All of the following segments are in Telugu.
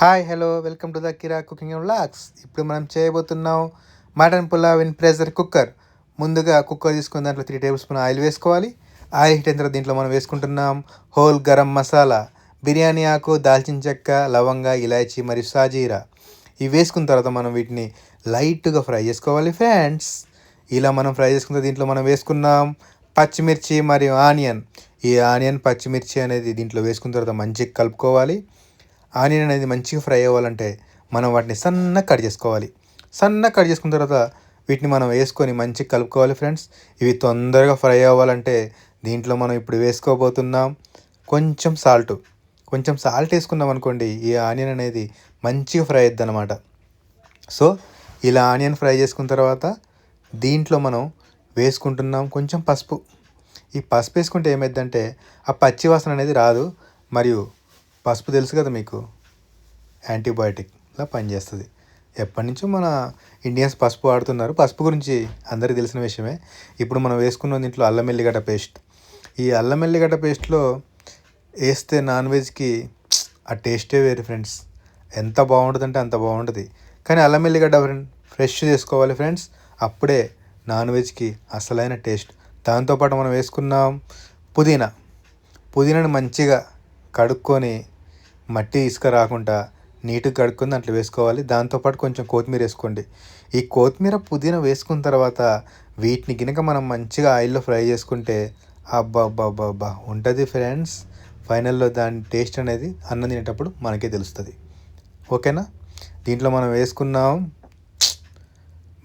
Hi hello welcome to the Kira cooking and vlogs. ఇప్పుడు మనం చేయబోతున్నాం mutton pulao in pressure cooker. ముందుగా కుక్కర్ తీసుకున్న దాంట్లో 3 టేబుల్ స్పూన్ ఆయిల్ వేసుకోవాలి. ఆయిల్ హీట్ అయిన తర్వాత దీంట్లో మనం వేసుకుంటున్నాం హోల్ గరం మసాలా, బిర్యానీ ఆకు, దాల్చిన చెక్క, లవంగ, ఇలాచీ మరియు సాజీరా. ఇవి వేసుకున్న తర్వాత మనం వీటిని లైట్గా ఫ్రై చేసుకోవాలి ఫ్రెండ్స్. ఇలా మనం ఫ్రై చేసుకున్న దీంట్లో మనం వేసుకున్నాం పచ్చిమిర్చి మరియు ఆనియన్. ఈ ఆనియన్ పచ్చిమిర్చి అనేది దీంట్లో వేసుకున్న తర్వాత మంచిగా కలుపుకోవాలి. ఆనియన్ అనేది మంచిగా ఫ్రై అవ్వాలంటే మనం వాటిని సన్నగా కట్ చేసుకోవాలి. సన్నగా కట్ చేసుకున్న తర్వాత వీటిని మనం వేసుకొని మంచిగా కలుపుకోవాలి ఫ్రెండ్స్. ఇవి తొందరగా ఫ్రై అవ్వాలంటే దీంట్లో మనం ఇప్పుడు వేసుకోబోతున్నాం కొంచెం సాల్ట్ వేసుకున్నాం అనుకోండి, ఈ ఆనియన్ అనేది మంచిగా ఫ్రై అవుద్ది అనమాట. సో ఇలా ఆనియన్ ఫ్రై చేసుకున్న తర్వాత దీంట్లో మనం వేసుకుంటున్నాం కొంచెం పసుపు. ఈ పసుపు వేసుకుంటే ఏమైందంటే ఆ పచ్చి వాసన అనేది రాదు. మరియు పసుపు తెలుసు కదా మీకు, యాంటీబయాటిక్లా పనిచేస్తుంది. ఎప్పటి నుంచో మన ఇండియన్స్ పసుపు వాడుతున్నారు. పసుపు గురించి అందరికీ తెలిసిన విషయమే. ఇప్పుడు మనం వేసుకున్న దీంట్లో అల్లం ఎల్లిగడ్డ పేస్ట్. ఈ అల్లం ఎల్లిగడ్డ పేస్ట్లో వేస్తే నాన్ వెజ్కి ఆ టేస్టే వేరు ఫ్రెండ్స్. ఎంత బాగుంటుంది అంటే అంత బాగుంటుంది. కానీ అల్లం ఎల్లిగడ్డ ఫ్రెష్ చేసుకోవాలి ఫ్రెండ్స్. అప్పుడే నాన్ వెజ్కి అసలైన టేస్ట్. దాంతోపాటు మనం వేసుకున్నాం పుదీనాని మంచిగా కడుక్కొని మట్టి ఇసుక రాకుండా నీట్గా కడుక్కొని దాంట్లో వేసుకోవాలి. దాంతోపాటు కొంచెం కొత్తిమీర వేసుకోండి. ఈ కొత్తిమీర పుదీనా వేసుకున్న తర్వాత వీటిని గినక మనం మంచిగా ఆయిల్లో ఫ్రై చేసుకుంటే అబ్బా ఉంటుంది ఫ్రెండ్స్. ఫైనల్లో దాని టేస్ట్ అనేది అన్నం తినేటప్పుడు మనకే తెలుస్తుంది. ఓకేనా. దీంట్లో మనం వేసుకున్నాం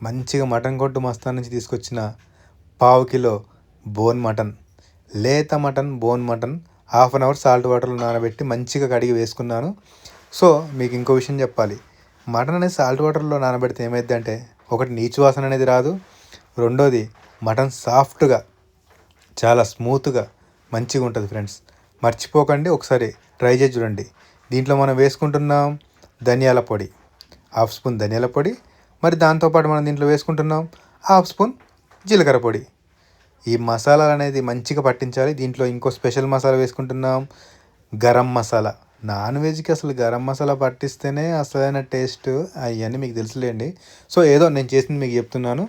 మంచిగా మటన్ కొట్టు మస్తాన్ నుంచి తీసుకొచ్చిన 1/2 కిలో బోన్ మటన్, లేత mutton, bone mutton 1/2 our salt వాటర్లో నానబెట్టి మంచిగా కడిగి వేసుకున్నాను. సో మీకు ఇంకో విషయం చెప్పాలి. మటన్ అనేది సాల్ట్ వాటర్లో నానబెడితే ఏమైంది అంటే, ఒకటి నీచు వాసన అనేది రాదు. రెండోది మటన్ సాఫ్ట్గా చాలా స్మూత్గా మంచిగా ఉంటుంది ఫ్రెండ్స్. మర్చిపోకండి, ఒకసారి ట్రై చేసి చూడండి. దీంట్లో మనం వేసుకుంటున్నాం ధనియాల పొడి, 1/2 స్పూన్ ధనియాల పొడి. మరి దాంతోపాటు మనం దీంట్లో వేసుకుంటున్నాం 1/2 స్పూన్ జీలకర్ర పొడి. ఈ మసాలాలు అనేది మంచిగా పట్టించాలి. దీంట్లో ఇంకో స్పెషల్ మసాలా వేసుకుంటున్నాం గరం మసాలా. నాన్ వెజ్కి అసలు గరం మసాలా పట్టిస్తేనే అసలైన టేస్ట్. అవన్నీ మీకు తెలుసులేండి. సో ఏదో నేను చేసింది మీకు చెప్తున్నాను.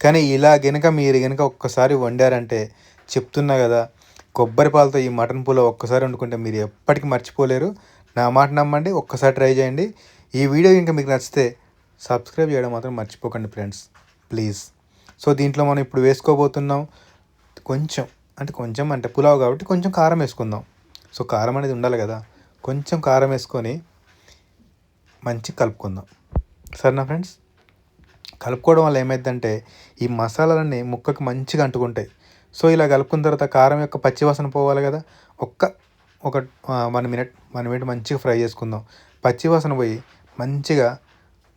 కానీ ఇలా మీరు ఒక్కసారి వండారంటే చెప్తున్నా కదా, కొబ్బరి పాలతో ఈ మటన్ పులావ్ ఒక్కసారి వండుకుంటే మీరు ఎప్పటికీ మర్చిపోలేరు. నా మాట నమ్మండి, ఒక్కసారి ట్రై చేయండి. ఈ వీడియో ఇంకా మీకు నచ్చితే సబ్స్క్రైబ్ చేయడం మాత్రం మర్చిపోకండి ఫ్రెండ్స్, ప్లీజ్. సో దీంట్లో మనం ఇప్పుడు వేసుకోబోతున్నాం కొంచెం అంటే పులావ్ కాబట్టి కొంచెం కారం వేసుకుందాం. సో కారం అనేది ఉండాలి కదా. కొంచెం కారం వేసుకొని మంచిగా కలుపుకుందాం. సరేనా ఫ్రెండ్స్. కలుపుకోవడం వల్ల ఏమైందంటే ఈ మసాలాలన్నీ ముక్కకి మంచిగా అంటుకుంటాయి. సో ఇలా కలుపుకున్న తర్వాత కారం యొక్క పచ్చివాసన పోవాలి కదా. ఒక 1 మినిట్ మంచిగా ఫ్రై చేసుకుందాం. పచ్చివాసన పోయి మంచిగా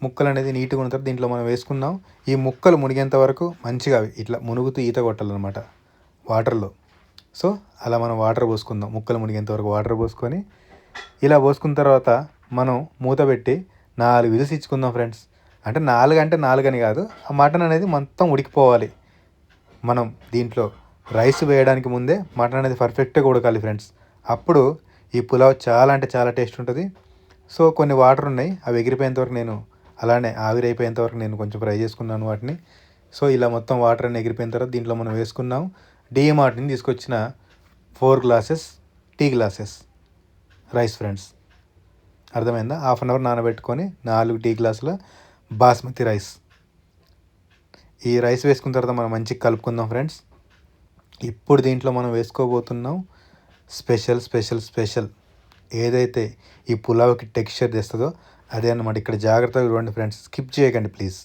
ముక్కలు అనేది నీట్గా ఉన్న తర్వాత దీంట్లో మనం వేసుకుందాం. ఈ ముక్కలు మునిగేంత వరకు మంచిగా ఇట్లా మునుగుతూ ఈత కొట్టాలన్నమాట వాటర్లో. సో అలా మనం వాటర్ పోసుకుందాం. ముక్కలు మునిగేంత వరకు వాటర్ పోసుకొని ఇలా పోసుకున్న తర్వాత మనం మూత పెట్టి 4 విజిల్స్ ఇచ్చుకుందాం ఫ్రెండ్స్. అంటే 4 అని కాదు, ఆ మటన్ అనేది మొత్తం ఉడికిపోవాలి. మనం దీంట్లో రైస్ వేయడానికి ముందే మటన్ అనేది పర్ఫెక్ట్గా ఉడకాలి ఫ్రెండ్స్. అప్పుడు ఈ పులావ్ చాలా అంటే చాలా టేస్ట్ ఉంటుంది. సో కొన్ని వాటర్ ఉన్నాయి, అవి ఎగిరిపోయేంత వరకు నేను అలానే ఆవిరైపోయేంత వరకు నేను కొంచెం ఫ్రై చేసుకున్నాను వాటిని. సో ఇలా మొత్తం వాటర్ అన్ని ఎగిరిపోయిన తర్వాత దీంట్లో మనం వేసుకున్నాం డీమార్ట్ నుంచి తీసుకొచ్చిన 4 టీ గ్లాసెస్ రైస్ ఫ్రెండ్స్. అర్థమైందా. 1/2 అవర్ నానబెట్టుకొని 4 టీ గ్లాసుల బాస్మతి రైస్. ఈ రైస్ వేసుకున్న తర్వాత మనం మంచిగా కలుపుకుందాం ఫ్రెండ్స్. ఇప్పుడు దీంట్లో మనం వేసుకోబోతున్నాం స్పెషల్ ఏదైతే ఈ పులావ్కి టెక్స్చర్ తెస్తుందో అదే అన్నమాట. ఇక్కడ జాగ్రత్తగా చూడండి ఫ్రెండ్స్, స్కిప్ చేయకండి ప్లీజ్.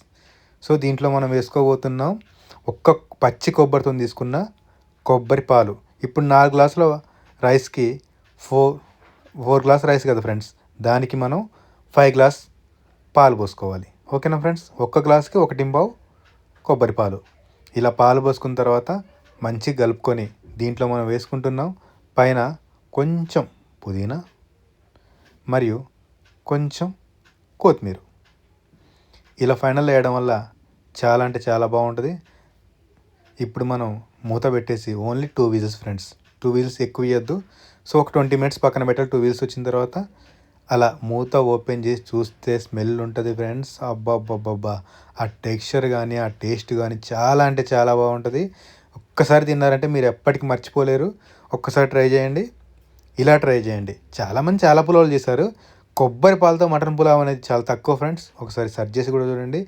సో దీంట్లో మనం వేసుకోబోతున్నాం ఒక్క పచ్చి కొబ్బరితో తీసుకున్న కొబ్బరి పాలు. ఇప్పుడు 4 గ్లాసుల రైస్కి 4 గ్లాస్ రైస్ కదా ఫ్రెండ్స్, దానికి మనం 5 గ్లాస్ పాలు పోసుకోవాలి. ఓకేనా ఫ్రెండ్స్. ఒక్క గ్లాస్కి 1.5 కొబ్బరి పాలు. ఇలా పాలు పోసుకున్న తర్వాత మంచిగా కలుపుకొని దీంట్లో మనం వేసుకుంటున్నాం పైన కొంచెం పుదీనా మరియు కొంచెం కొత్తిమీర. ఇలా ఫైనల్ వేయడం వల్ల చాలా అంటే చాలా బాగుంటుంది. ఇప్పుడు మనం మూత పెట్టేసి ఓన్లీ 2 విజిల్స్ ఫ్రెండ్స్. 2 విజిల్స్ ఎక్కువ ఇవ్వద్దు. సో ఒక 20 మినిట్స్ పక్కన పెట్టాలి. 2 విజిల్స్ వచ్చిన తర్వాత అలా మూత ఓపెన్ చేసి చూస్తే స్మెల్ ఉంటుంది ఫ్రెండ్స్. అబ్బబ్బబ్బబ్బా! ఆ టెక్స్చర్ కానీ ఆ టేస్ట్ కానీ చాలా అంటే చాలా బాగుంటుంది. ఒక్కసారి తిన్నారంటే మీరు ఎప్పటికీ మర్చిపోలేరు. ఒక్కసారి ట్రై చేయండి. ఇలా ట్రై చేయండి. చాలామంది చాలా పులావులు చేశారు. కొబ్బరి పాలతో మటన్ పులావ్ అనేది చాలా తక్కువ ఫ్రెండ్స్. ఒకసారి సెర్చ్ చేసి కూడా చూడండి.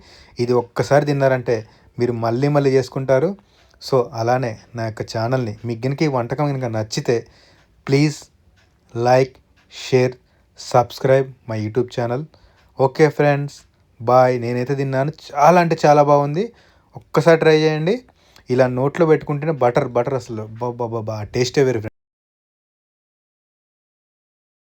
ఇది ఒక్కసారి తిన్నారంటే మీరు మళ్ళీ మళ్ళీ చేసుకుంటారు. సో అలానే నా యొక్క ఛానల్ని మీకు గనుక ఈ వంటకం కనుక నచ్చితే please like, share, subscribe my YouTube channel. Okay friends, bye. నేనైతే తిన్నాను, చాలా అంటే చాలా బాగుంది. ఒక్కసారి ట్రై చేయండి. ఇలా నోట్లో పెట్టుకుంటేనే బటర్ అసలు అబ్బబ్బబ్బా! టేస్టే వేరు ఫ్రెండ్స్.